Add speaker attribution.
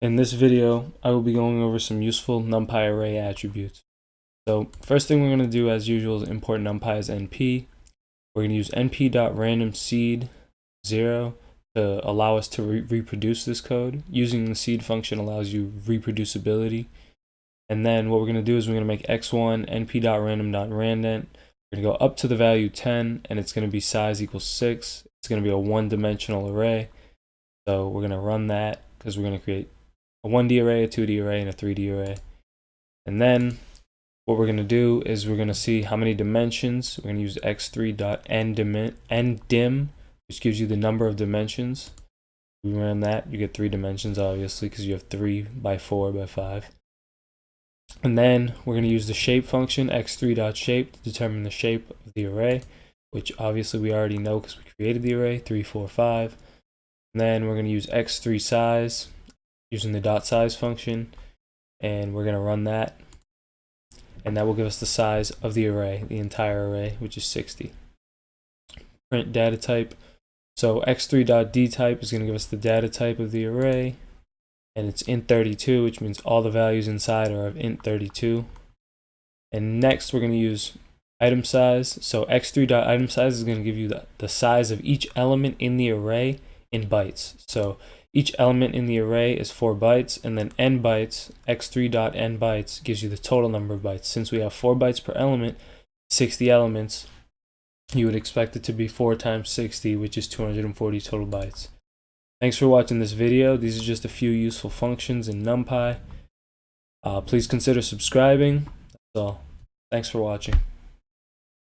Speaker 1: In this video, I will be going over some useful NumPy array attributes. So first thing we're going to do as usual is import NumPy as NP. We're going to use np.randomSeed 0 to allow us to reproduce this code. Using the seed function allows you reproducibility. And then what we're going to do is we're going to make x1 np.random.randent. We're going to go up to the value 10 and it's going to be size equals 6. It's going to be a one-dimensional array. So we're going to run that because we're going to create a 1D array, a 2D array, and a 3D array. And then what we're going to do is we're going to see how many dimensions. We're going to use x3.ndim, which gives you the number of dimensions. We run that, you get 3 dimensions, obviously, because you have 3 by 4 by 5. And then we're going to use the shape function, x3.shape, to determine the shape of the array, which obviously we already know because we created the array, 3, 4, 5. And then we're going to use x3 size, using the dot size function, and we're going to run that, and that will give us the size of the array, the entire array, which is 60. Print data type. So x3.dtype is going to give us the data type of the array, and it's int32, which means all the values inside are of int32. And next we're going to use item size. So x3.itemSize is going to give you the size of each element in the array in bytes. So each element in the array is 4 bytes, and then n bytes, x3.n bytes, gives you the total number of bytes. Since we have 4 bytes per element, 60 elements, you would expect it to be 4 times 60, which is 240 total bytes. Thanks for watching this video. These are just a few useful functions in NumPy. Please consider subscribing. That's all. Thanks for watching.